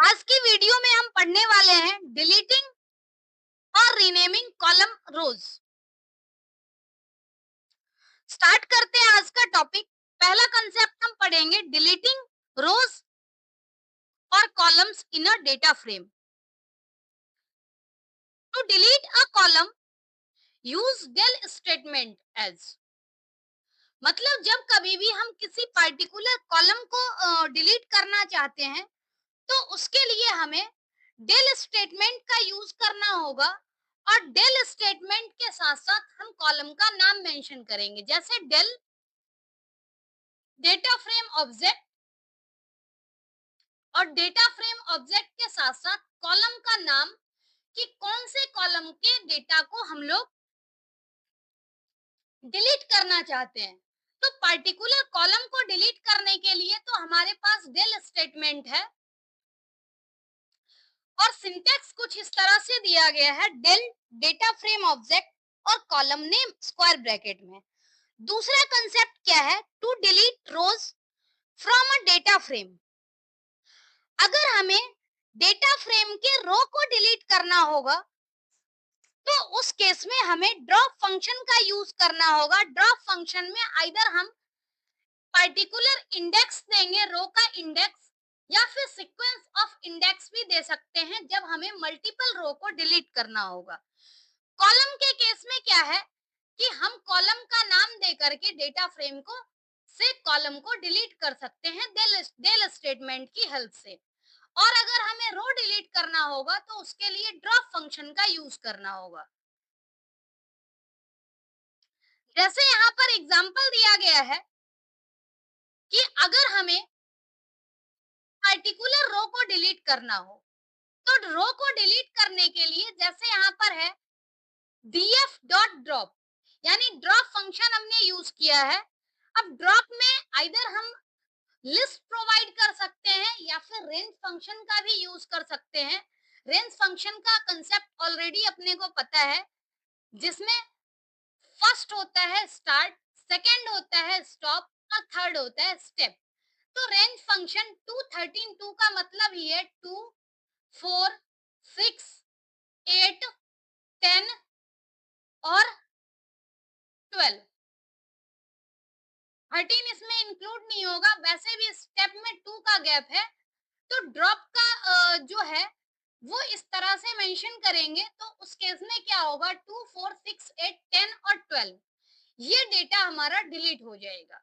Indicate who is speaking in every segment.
Speaker 1: आज की वीडियो में हम पढ़ने वाले हैं डिलीटिंग और रीनेमिंग कॉलम रोज। स्टार्ट करते हैं आज का टॉपिक। पहला कंसेप्ट हम पढ़ेंगे डिलीटिंग रोज और columns in a data frame. To delete a column use del statement as. मतलब जब कभी भी हम किसी पर्टिकुलर कॉलम को डिलीट करना चाहते हैं तो उसके लिए हमें del स्टेटमेंट का यूज करना होगा और del स्टेटमेंट के साथ साथ हम कॉलम का नाम मेंशन करेंगे, जैसे del डेटा फ्रेम ऑब्जेक्ट, और डेटा फ्रेम ऑब्जेक्ट के साथ साथ कॉलम का नाम कि कौन से कॉलम के डेटा को हम लोग डिलीट करना चाहते हैं। तो पर्टिकुलर कॉलम को डिलीट करने के लिए तो हमारे पास del स्टेटमेंट है और सिंटैक्स कुछ इस तरह से दिया गया है, del डेटा फ्रेम ऑब्जेक्ट और कॉलम नेम स्क्वायर ब्रैकेट में। दूसरा कंसेप्ट क्या है, to delete rows from a data frame. अगर हमें डेटा फ्रेम के रो को डिलीट करना होगा तो उस केस में हमें ड्रॉप फंक्शन का यूज करना होगा। ड्रॉप फंक्शन में आइदर हम पर्टिकुलर इंडेक्स देंगे, रो का इंडेक्स, या फिर सीक्वेंस ऑफ इंडेक्स भी दे सकते हैं जब हमें मल्टीपल रो को डिलीट करना होगा। कॉलम के केस में क्या है कि हम कॉलम का नाम दे करके डेटा फ्रेम को से कॉलम को डिलीट कर सकते हैं del स्टेटमेंट की हेल्प से। और अगर हमें रो डिलीट करना होगा तो उसके लिए ड्रॉप फंक्शन का यूज करना होगा। जैसे यहाँ पर एग्जांपल दिया गया है कि अगर हमें पर्टिकुलर रो को डिलीट करना हो तो रो को डिलीट करने के लिए जैसे यहाँ पर है df डॉट ड्रॉप, यानी ड्रॉप फंक्शन हमने यूज किया है। अब ड्रॉप में आइदर हम लिस्ट प्रोवाइड कर सकते हैं या फिर रेंज फंक्शन का भी यूज कर सकते हैं। रेंज फंक्शन का कंसेप्ट ऑलरेडी अपने को पता है, जिसमें फर्स्ट होता है स्टार्ट, सेकंड होता है स्टॉप और थर्ड होता है स्टेप। तो रेंज फंक्शन 2 13 2 का मतलब ही है 2 4 6 8 10 और 12। 13 इसमें इंक्लूड नहीं होगा, वैसे भी स्टेप में 2 का गैप है। तो ड्रॉप का जो है वो इस तरह से मेंशन करेंगे तो उस केस में क्या होगा, 2 4 6 8 10 और 12 ये डेटा हमारा डिलीट हो जाएगा।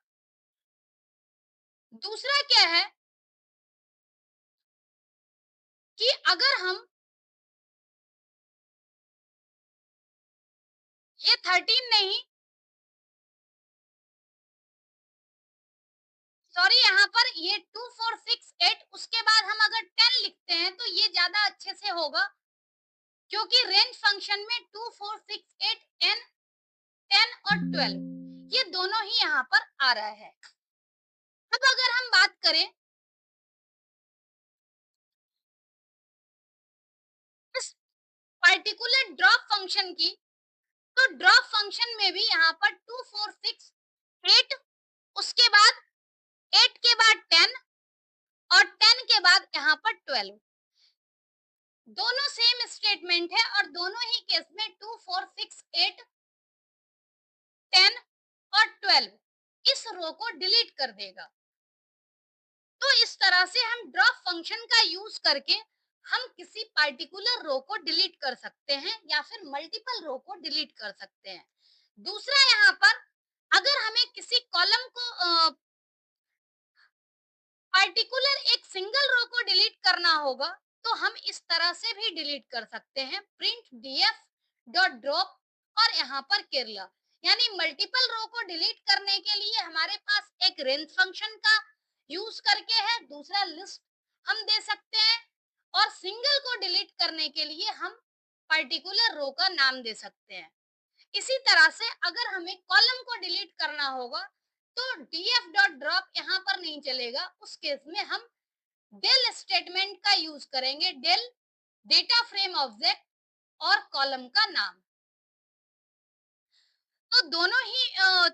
Speaker 1: दूसरा क्या है कि अगर हम ये 13 नहीं, सॉरी, यहाँ पर ये 2 4 6 8 उसके बाद हम अगर 10 लिखते हैं तो ये ज्यादा अच्छे से होगा, क्योंकि रेंज फंक्शन में 2 4 6 8 10 10 और 12 ये दोनों ही यहाँ पर आ रहा है। अब अगर हम बात करें इस पर्टिकुलर ड्रॉप फंक्शन की, तो ड्रॉप फंक्शन में भी यहाँ पर 2 4 6 8 उसके बाद 8 के बाद 10 और 10 के बाद यहाँ पर 12 दोनों सेम स्टेटमेंट है और दोनों ही केस में 2 4 6 8 10 और 12 इस रो को डिलीट कर देगा। तो इस तरह से हम ड्रॉप फंक्शन का यूज करके हम किसी पर्टिकुलर रो को डिलीट कर सकते हैं या फिर मल्टीपल रो को डिलीट कर सकते हैं। दूसरा यहाँ पर अगर हमें किसी कॉलम को पर्टिकुलर एक सिंगल रो को डिलीट करना होगा तो हम इस तरह से भी डिलीट कर सकते हैं, प्रिंट df डॉट ड्रॉप और यहाँ पर केरला, यानी मल्टीपल रो को डिलीट करने के लिए हमारे पास एक रेंज फंक्शन का यूज करके है, दूसरा लिस्ट हम दे सकते हैं और सिंगल को डिलीट करने के लिए हम पर्टिकुलर रो का नाम दे सकते हैं। इसी तरह से अगर हमें कॉलम को डिलीट करना होगा तो df डॉट ड्रॉप यहाँ पर नहीं चलेगा, उस केस में हम del स्टेटमेंट का यूज करेंगे, del डेटा फ्रेम ऑब्जेक्ट और कॉलम का नाम। तो दोनों ही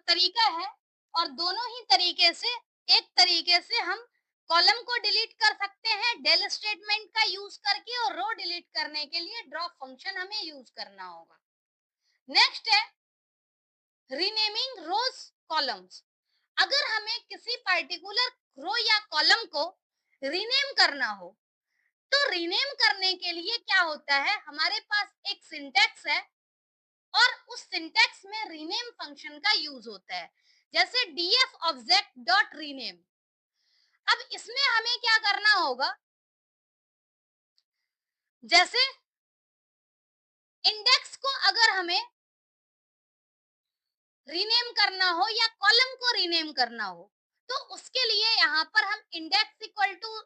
Speaker 1: तरीका है और दोनों ही तरीके से एक तरीके से हम कॉलम को डिलीट कर सकते हैं डेल स्टेटमेंट का यूज करके, और रो डिलीट करने के लिए ड्रॉप फंक्शन हमें यूज करना होगा। नेक्स्ट है रीनेमिंग रोज कॉलम्स। अगर हमें किसी पर्टिकुलर रो या कॉलम को रीनेम करना हो, तो रीनेम करने के लिए क्या होता है, हमारे पास एक सिंटैक्स है और उस सिंटैक्स में रीनेम फंक्शन का यूज होता है, जैसे df ऑब्जेक्ट डॉट रीनेम। अब इसमें हमें क्या करना होगा, जैसे इंडेक्स को अगर हमें रीनेम करना हो या कॉलम को रीनेम करना हो, तो उसके लिए यहाँ पर हम index equal to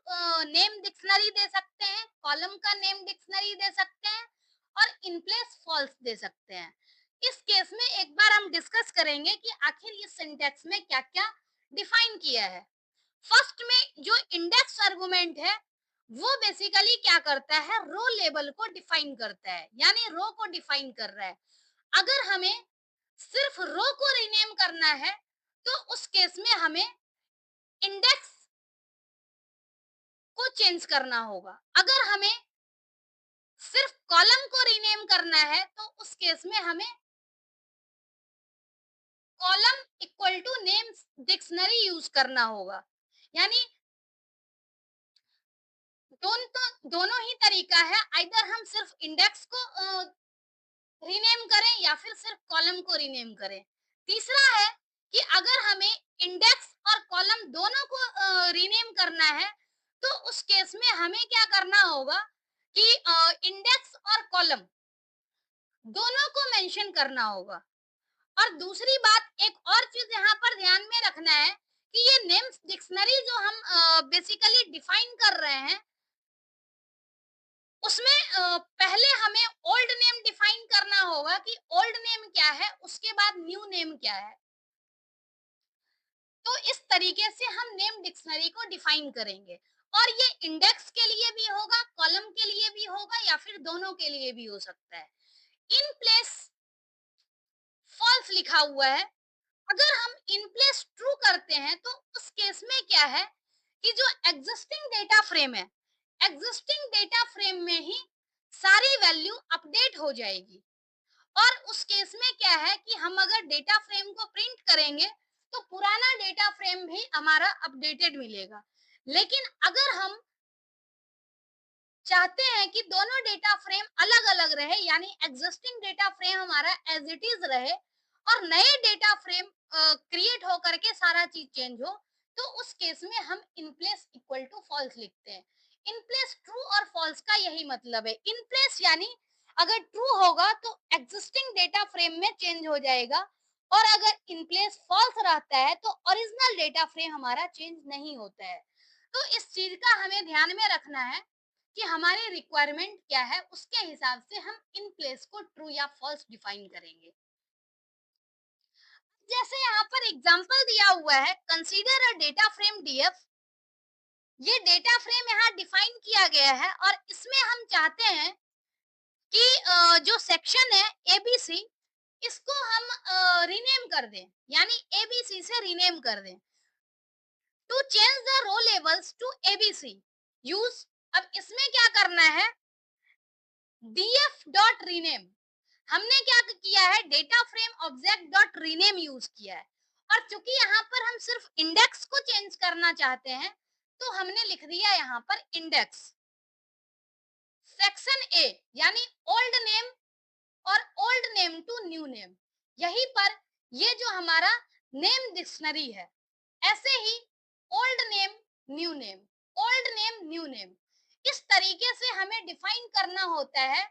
Speaker 1: name dictionary दे सकते हैं, कॉलम का नेम डिक्शनरी दे सकते हैं, और इन प्लेस फॉल्स दे सकते हैं। इस केस में एक बार हम डिस्कस करेंगे कि आखिर इस सिंटैक्स में क्या क्या डिफाइन किया है। फर्स्ट में जो इंडेक्स आर्गुमेंट है, वो बेसिकली क्या करता है, रो लेबल को डिफाइन करता है, यानी रो को डिफाइन कर रहा है। अगर हमें सिर्फ रो को रीनेम करना है, तो उस केस में हमें इंडेक्स को चेंज करना होगा। अगर हमें सिर्फ कॉलम को रीनेम करना है, तो उस केस में हमें column equal to name dictionary use करना होगा। यानी दोनों ही तरीका है, आइदर हम सिर्फ इंडेक्स को रीनेम करें या फिर सिर्फ कॉलम को रीनेम करें। तीसरा है कि अगर हमें इंडेक्स और कॉलम दोनों को रीनेम करना है, तो उस केस में हमें क्या करना होगा कि इंडेक्स और कॉलम दोनों को मेंशन करना होगा। और दूसरी बात, एक और चीज यहाँ पर ध्यान में रखना है कि ये नेम्स डिक्शनरी जो हम बेसिकली डिफाइन कर रहे हैं, उसमें पहले हमें ओल्ड नेम डिफाइन करना होगा कि ओल्ड नेम क्या है, उसके बाद न्यू नेम क्या है। तो इस तरीके से हम नेम डिक्शनरी को डिफाइन करेंगे, और ये इंडेक्स के लिए भी होगा, कॉलम के लिए भी होगा, या फिर दोनों के लिए भी हो सकता है। इन प्लेस फॉल्स लिखा हुआ है, अगर हम इन प्लेस ट्रू करते हैं, तो उस केस में क्या है कि जो एग्जिस्टिंग डेटा फ्रेम है, एग्जिस्टिंग डेटा फ्रेम में ही सारी वैल्यू अपडेट हो जाएगी। और उस केस में क्या है कि हम अगर डेटा फ्रेम को प्रिंट करेंगे, तो पुराना डेटा फ्रेम भी हमारा अपडेटेड मिलेगा। लेकिन अगर हम चाहते हैं कि दोनों डेटा फ्रेम अलग अलग रहे, यानी एग्जिस्टिंग डेटा फ्रेम हमारा एज इट इज रहे और नए डेटा फ्रेम क्रिएट होकर के सारा चीज चेंज हो, तो उस केस में हम in place equal to false लिखते हैं। इन प्लेस ट्रू और फॉल्स का यही मतलब है। इन प्लेस यानी अगर ट्रू होगा तो एग्जिस्टिंग डेटा फ्रेम में चेंज हो जाएगा, और अगर इन प्लेस फॉल्स रहता है तो ओरिजिनल डेटा फ्रेम हमारा चेंज नहीं होता है। तो इस चीज का हमें ध्यान में रखना है कि हमारी रिक्वायरमेंट क्या है, उसके हिसाब से हम इन प्लेस को ट्रू या फॉल्स डिफाइन करेंगे। जैसे यहाँ पर एग्जांपल दिया हुआ है, consider a data frame DF. ये डेटा फ्रेम यहाँ डिफाइन किया गया है, और इसमें हम चाहते हैं कि जो सेक्शन है एबीसी, इसको हम रीनेम कर दें, यानी एबीसी से रीनेम कर दें। To change the row labels to ABC use, अब इसमें क्या करना है, डीएफ डॉट रीनेम। हमने क्या किया है, data frame object dot rename use किया है, और चूंकि यहाँ पर हम सिर्फ इंडेक्स को चेंज करना चाहते हैं, तो हमने लिख दिया यहाँ पर इंडेक्स सेक्शन ए, यानी ओल्ड नेम और old name to new name. यहीं पर ये जो हमारा नेम डिक्शनरी है, ऐसे ही old name new name, old name new name, इस तरीके से हमें डिफाइन करना होता है।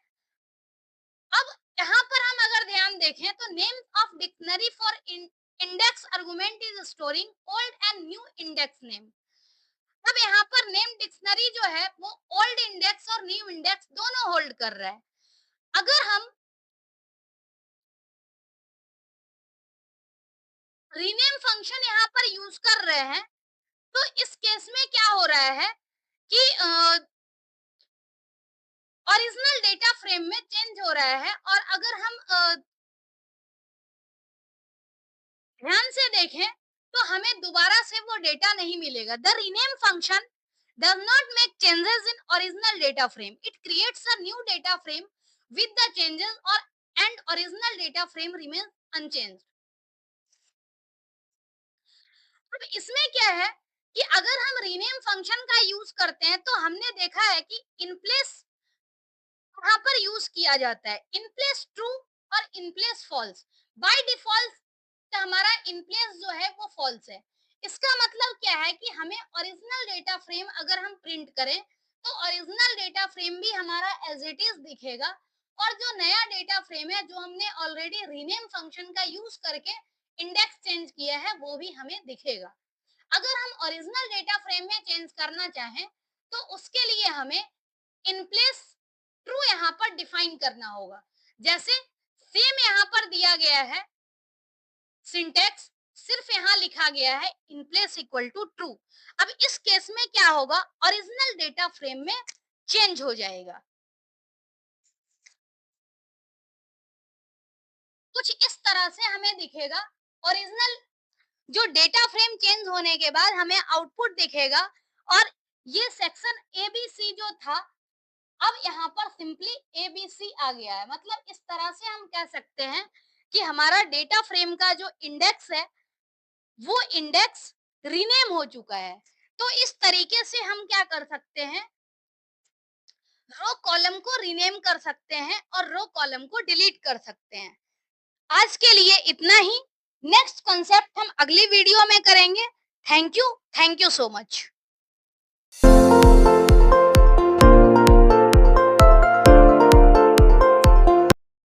Speaker 1: अब यहाँ पर हम अगर ध्यान देखें, तो name of dictionary for index argument is storing old and new index name. अब यहाँ पर नेम डिक्शनरी जो है वो ओल्ड इंडेक्स और न्यू इंडेक्स दोनों होल्ड कर रहा है। अगर हम रीनेम फंक्शन यहाँ पर यूज कर रहे हैं, तो इस केस में क्या हो रहा है कि ओरिजिनल डेटा फ्रेम में चेंज हो रहा है। और अगर हम ध्यान से देखें, तो हमें दोबारा से वो डेटा नहीं मिलेगा। The rename function does not make changes in original data frame. It creates a new data frame with the changes or and original data frame remains unchanged. अब इसमें क्या है कि अगर हम रीनेम फंक्शन का यूज करते हैं तो हमने देखा है कि इन प्लेस यहाँ पर यूज किया जाता है इन प्लेस ट्रू और in place false. By default हमारा इन प्लेस जो है वो फॉल्स है। इसका मतलब क्या है कि हमें ओरिजिनल डेटा फ्रेम अगर हम प्रिंट करें तो ओरिजिनल डेटा फ्रेम भी हमारा एज इट इज दिखेगा और जो नया डेटा फ्रेम है जो हमने ऑलरेडी रीनेम फंक्शन का यूज करके इंडेक्स चेंज किया है वो भी हमें दिखेगा। अगर हम ओरिजिनल डेटा फ्रेम में चेंज करना चाहें तो उसके लिए हमें इन प्लेस ट्रू यहाँ पर डिफाइन करना होगा। जैसे सेम यहाँ पर दिया गया है सिंटेक्स, सिर्फ यहाँ लिखा गया है in place equal to true. अब इस केस में क्या होगा, ओरिजिनल डेटा फ्रेम में चेंज हो जाएगा। कुछ इस तरह से हमें दिखेगा। ओरिजिनल जो डेटा फ्रेम चेंज होने के बाद हमें आउटपुट दिखेगा और ये सेक्शन एबीसी जो था अब यहाँ पर सिंपली एबीसी आ गया है। मतलब इस तरह से हम कह सकते हैं कि हमारा डेटा फ्रेम का जो इंडेक्स है वो इंडेक्स रीनेम हो चुका है। तो इस तरीके से हम क्या कर सकते हैं, रो कॉलम को रीनेम कर सकते हैं और रो कॉलम को डिलीट कर सकते हैं। आज के लिए इतना ही। नेक्स्ट कॉन्सेप्ट हम अगली वीडियो में करेंगे। Thank you so much.